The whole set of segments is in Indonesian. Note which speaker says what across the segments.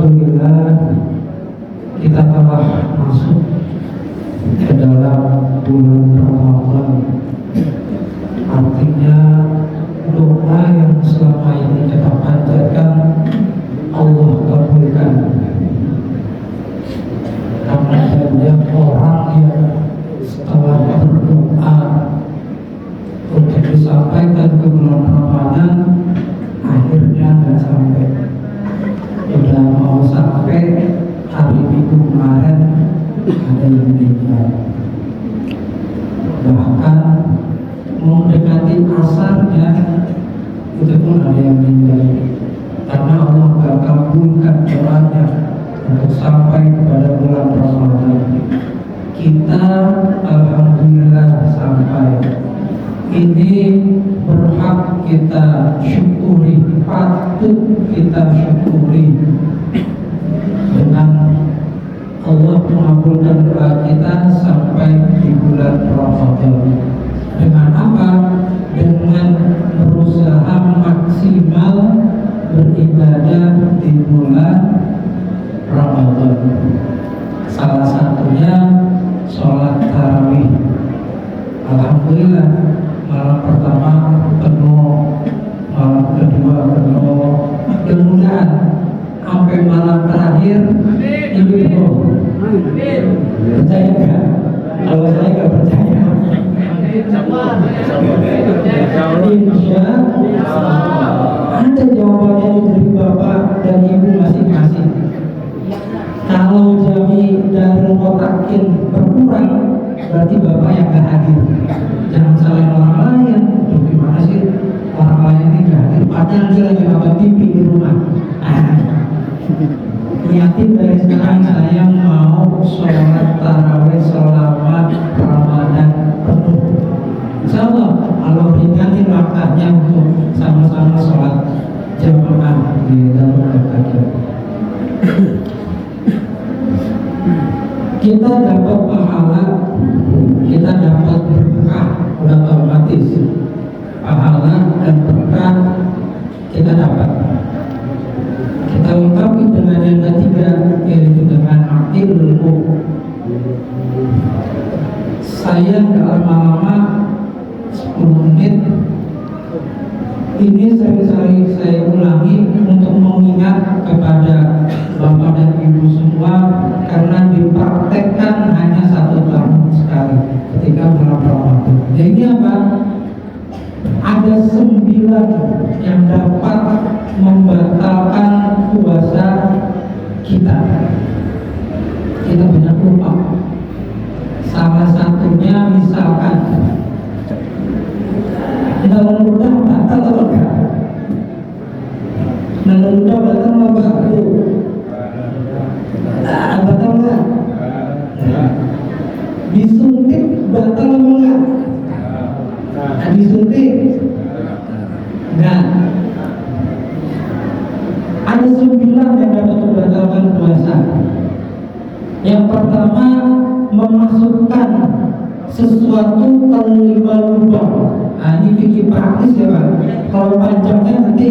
Speaker 1: Alhamdulillah kita telah masuk ke dalam bulan Ramadan. Artinya doa yang selama ini kita panjatkan Allah kabulkan. Karena banyak orang yang setelah berdoa untuk disampaikan ke bulan Ramadan akhirnya nggak sampai. Udah mau sampai hari Minggu kemarin ada yang meninggal, bahkan mau mendekati asarnya itu pun ada yang meninggal, karena Allah gak kabulkan doanya untuk sampai kepada bulan Ramadan. Kita alhamdulillah sampai. Ini berhak kita syukuri, patut kita syukuri dengan Allah mengabulkan doa kita sampai di bulan Ramadan. Dengan apa? Dengan berusaha maksimal beribadah di bulan Ramadan. Salah satunya sholat tarawih. Alhamdulillah malam pertama penuh, malam kedua penuh, mudah-mudahan sampai malam terakhir ini penuh. Percaya nggak? Kalau saya nggak percaya. Insya Allah ada jawabannya dari Bapak dan Ibu masing-masing. Kalau jami dari kotakin berkurang, berarti Bapak yang gak hadir. Jangan salahin orang lain. Tuh gimana sih orang lain ini gak hadir, padahal dia lagi nonton TV di rumah. Niatin dari sekarang saya mau sholat tarawih selama Ramadan penuh. Insya Allah Allah ringanin waktunya untuk sama-sama sholat jamaah di dalam ibadah. Kita dapat pahala, kita dapat berkah, udah otomatis pahala dan berkah kita dapat. Kita lengkapi dengan yang ketiga, yaitu dengan ilmu. Saya nggak lama-lama 10 menit ini sering-sering saya ulangi untuk mengingat kepada Bapak dan Ibu semua, karena dipraktekkan hanya 1 tahun sekali ketika bulan Ramadan. Jadi apa? Ada 9 yang dapat membatalkan puasa kita. Kita banyak lupa. Salah satunya misalkan dalam ludah batal atau enggak? Dalam ludah batal atau enggak? Batal enggak? Disuntik batal atau enggak? Disuntik enggak. Ada 9 yang dapat membatalkan puasa. Yang pertama, memasukkan sesuatu ke lubang. Ini bikin praktis ya Pak. Kalau panjangnya nanti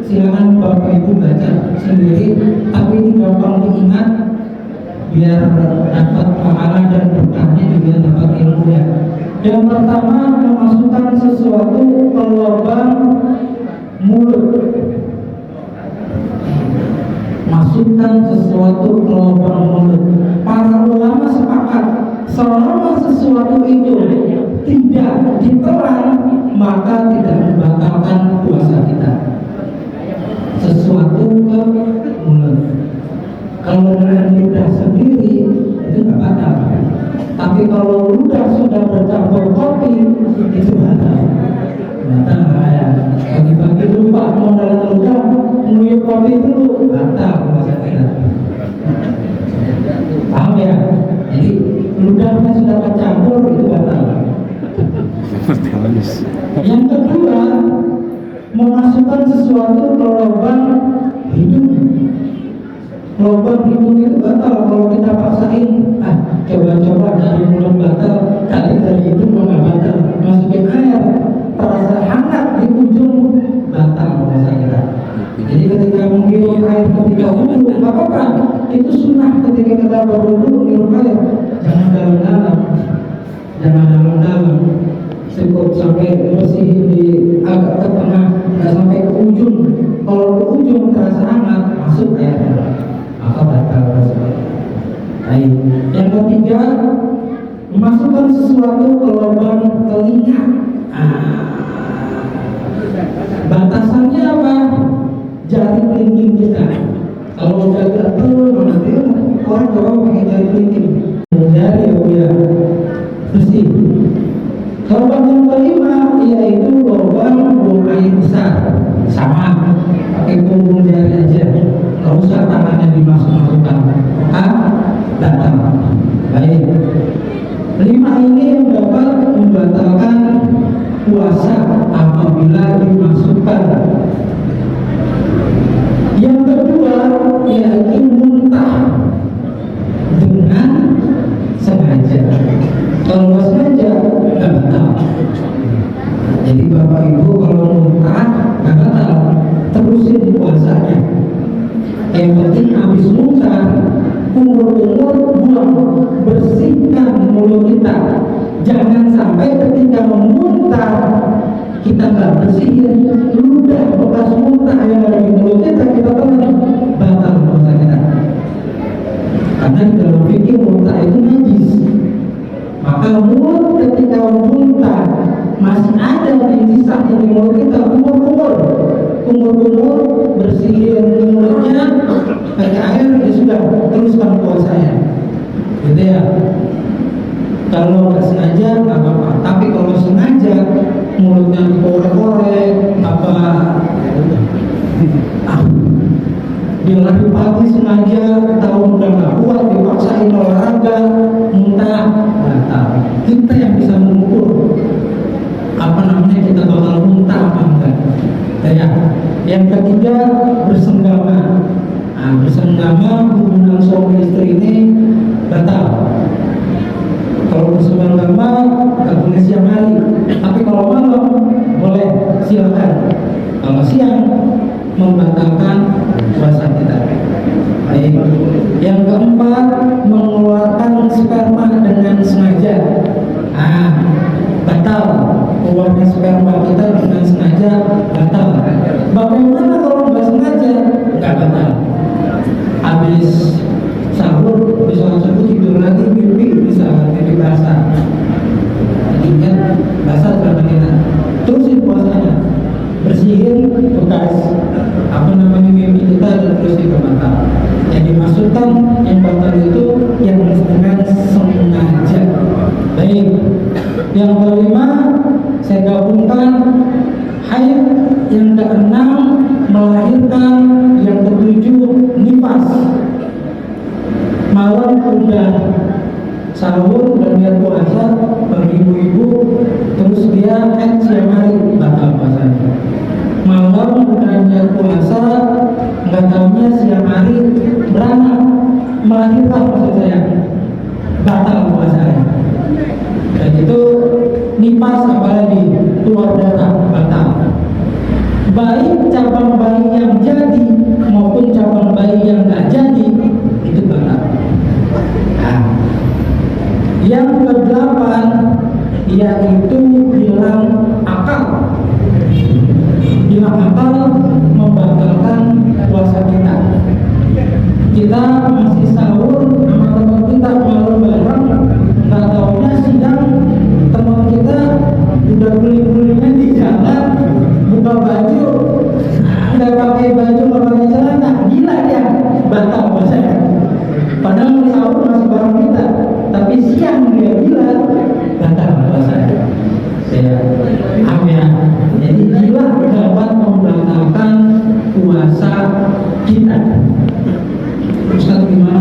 Speaker 1: silakan Bapak Ibu baca sendiri, tapi ini gampang diingat biar dapat pahala dan berkahnya juga dapat ilmu ya. Yang pertama, memasukkan sesuatu ke lubang mulut. Masukkan sesuatu ke lubang mulut. Para ulama sepakat, selama sesuatu itu tidak ditelan, maka tidak membatalkan puasa kita. Sesuatu ke mulut. Kalau dengan ludah sendiri itu nggak batal. Tapi kalau ludah sudah bercampur kopi itu batal. Batal ya. Pagi-pagi lupa mau dalam ludah nguyup kopi dulu, batal puasa kita. Paham ya? Jadi ludahnya sudah tercampur itu batal. Yang kedua, memasukkan sesuatu ke lubang hidung. Lubang hidung itu batal kalau kita paksain. Coba-coba dari mulut batal, kali dari hidung nggak batal. Masukin air, terasa hangat di ujung, batal puasa kita. Jadi ketika menghirup air ketika wudhu nggak apa-apa. Itu sunnah ketika kita berwudu minum air. Jangan dalam-dalam, jangan dalam-dalam. Cukup sampai bersih di agak ke tengah, nggak sampai ke ujung. Kalau ke ujung terasa hangat, masuk air, maka batal tersebut. Baik. Yang ketiga, memasukkan sesuatu ke lubang telinga. Batasannya apa? Jari kelingking kita. Kalau udah gatel, nanti orang pakai jari kelingking. Jari ya, bersih. Lubang yang kelima yaitu lubang buang air besar. Sama, pakai punggung jari aja, nggak usah tangannya dimasuk-masukkan. Datang. Baik. 5 ini yang dapat membatalkan puasa apabila dimasukkan. Yang kedua yaitu muntah dengan sengaja. Kalau nggak sengaja nggak batal. Jadi bapak ibu kalau muntah nggak batal, terusin puasanya. Yang penting habis muntah, kumur-kumur buang, bersihkan mulut kita. Jangan sampai ketika memuntah kita nggak bersihin ludah bekas muntah yang ada di mulut kita telan, batal puasa kita. Karena di dalam fikih muntah itu najis. Maka mulut ketika muntah masih ada sisa di mulut kita, kumur-kumur, bersihin mulutnya pakai air, ya sudah, teruskan puasanya. Gitu ya. Kalau nggak sengaja nggak apa-apa, tapi kalau sengaja mulutnya dikorek-korek dia lagi pagi sengaja tahu udah nggak kuat dipaksain olahraga muntah, batal. Kita yang bisa mengukur kita bakal muntah apa enggak. Ya. Yang ketiga, bersenggama. Bersenggama hubungan suami istri ini batal. Kalau bersenggama nggak boleh siang hari, tapi kalau malam boleh, silakan. Kalau siang membatalkan puasa kita. Baik. Yang keempat, mengeluarkan sperma dengan sengaja. Batal. Keluarnya sperma kita dengan sengaja batal. Bagaimana kalau nggak sengaja? Nggak batal. Habis sahur bisa langsung tidur lagi, mimpi bisa jadi basah. Ingat basah karena kita terusin puasanya, bersihin bekas mimpi kita dan terusin ke batal. Yang dimaksudkan yang batal itu yang dengan sengaja. Baik. Yang kelima, saya gabungkan haid. Yang keenam, melahirkan. Yang ketujuh, nifas. Malam udah sahur dan dia puasa, bagi ibu-ibu, terus dia haid siang hari, batal puasanya. Malam udah dia puasa, nggak tahunya siang hari beranak, melahirkan, maksud saya, batal puasanya. Dan itu nifas, apalagi keluar darah, batal. Baik cabang bayi yang jadi maupun cabang bayi yang nggak jadi, itu batal. Yang kedelapan, yaitu hilang akal. Hilang akal membatalkan puasa kita. Kita masih sahur sama teman kita malam bareng, nggak taunya siang teman kita udah guling-gulingnya di jalan, buka baju, nggak pakai baju, nggak pakai celana, gila dia, batal puasanya. Padahal sahur masih bareng kita, tapi siang dia gila, batal puasanya. Jadi gila dapat membatalkan puasa kita. Ustaz, gimana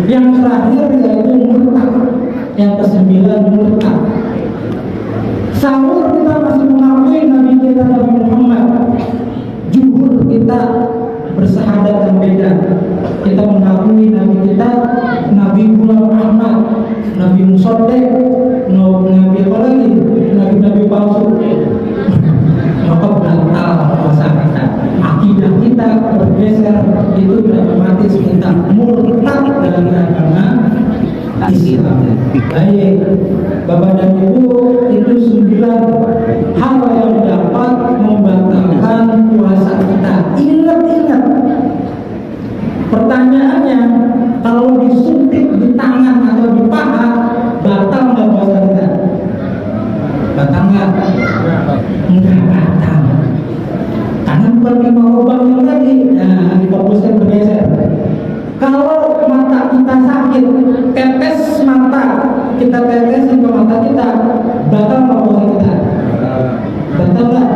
Speaker 1: Yang terakhir yaitu murtad. Yang kesembilan murtad. Sahur kita masih mengakui Nabi kita Nabi Muhammad. Juhur kita bersahadat dan beda. Kita mengakui Nabi kita Nabi Ghulam Ahmad, Nabi Musoddek, Nabi apa lagi? Nabi palsu. Maka batal puasa kita. Akidah kita bergeser, itu otomatis kita murtad dari agama Islam. Baik, Bapak dan Ibu, itu 9 hal yang dapat membatalkan puasa kita. Ingat-ingat. Pertanyaannya, kalau disuntik di tangan atau di paha, batal nggak puasa kita? Batal nggak? Nggak batal. Karena bukan 5 lubang yang tadi. Nah, difokuskan bergeser. Kalau mata kita sakit, tetes mata, kita tetesin ke mata kita, batal nggak puasa kita? Batal nggak?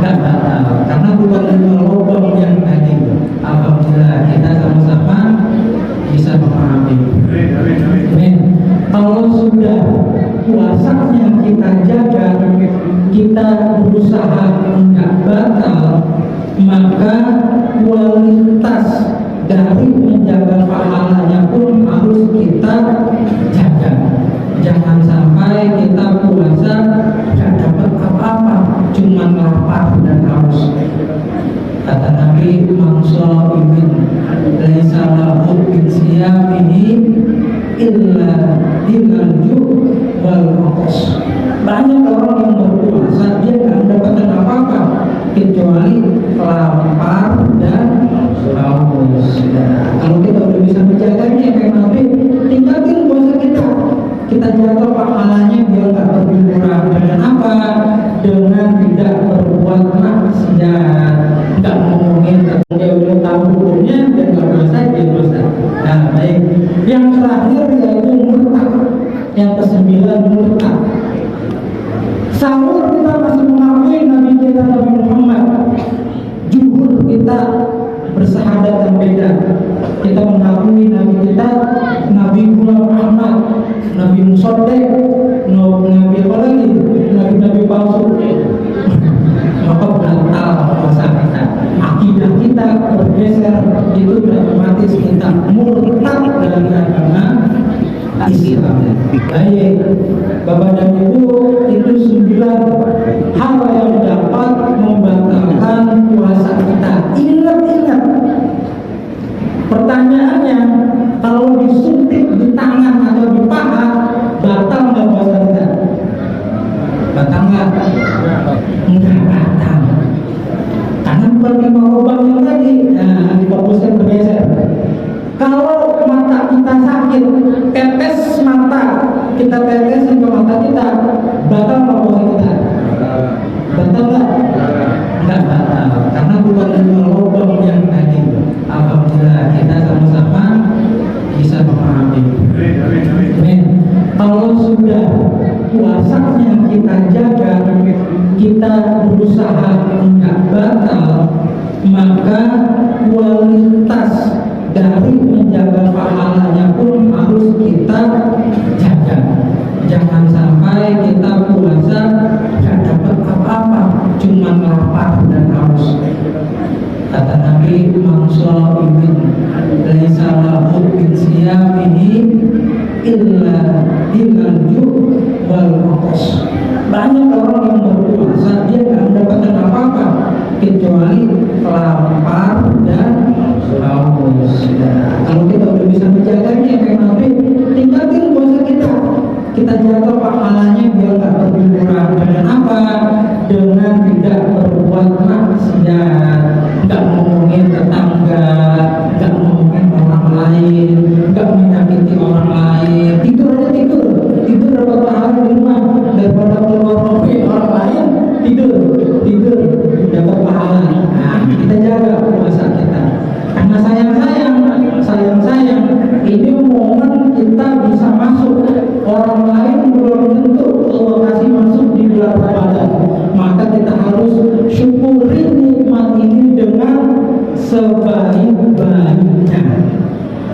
Speaker 1: Nggak batal. Karena bukan 5 lubang yang tadi. Alhamdulillah kita sama-sama bisa memahami. Amin. Kalau sudah puasanya kita jaga, kita berusaha enggak batal, maka kualitas dari menjaga pahalanya pun harus kita jaga. Jangan sampai kita puasa gak dapat apa-apa, cuma lapar dan haus. Kata Nabi, "Mangsa ibn laisa lahu min siyamihi illa al-ju' wal 'atas." Banyak orang yang berpuasa dia gak mendapatkan apa-apa kecuali lapar dan haus. Kalau kita udah bisa menjaganya kayak Nabi, tingkatin puasa kita. Kita jaga pahalanya biar gak berkurang. Dengan apa? Dengan tidak berbuat maksiat. Nggak ngomongin dia udah tahu hukumnya dan nggak puasa dia puasa. Nah, baik. Yang terakhir yaitu murtad. Yang kesembilan murtad. Sahur kita masih mengakui Nabi kita Nabi Muhammad. Juhur kita bersahadat dan beda. Kita mengakui Nabi kita Nabi Ghulam Ahmad, Nabi Musoddek, Nabi apa lagi? Nabi palsu. Maka batal puasa kita. Akidah kita bergeser, itu otomatis kita murtad dari agama Islam. Baik, Bapak dan Ibu, itu 9 hal yang dapat membatalkan puasa kita. Ingat-ingat. Pertanyaannya, kalau disuntik di tangan atau di paha, batal nggak puasa kita? Batal nggak? Nggak batal. Karena bukan 5 lubang yang tadi. Nah, difokuskan bergeser. Kalau mata kita sakit, tetes mata, kita tetesin ke mata kita, batal nggak puasa kita? Batal nggak? Nggak batal. Karena bukan 5 lubang yang tadi. Alhamdulillah kita sama-sama bisa memahami. Amin. Kalau sudah puasanya kita jaga, kita berusaha enggak batal, maka kualitas dari menjaga pahalanya pun harus kita jaga. Jangan sampai kita puasa gak dapat apa-apa, cuma lapar dan haus. Kata Nabi, "Mangsa ibn laisa lahu min siyamihi illa al-ju' wal 'atas." Banyak orang yang berpuasa dia gak mendapatkan apa-apa kecuali lapar dan haus. Kalau kita udah bisa menjaganya kayak Nabi, tingkatin puasa kita. Kita jaga pahalanya biar gak berkurang. Dengan apa? Dengan tidak berbuat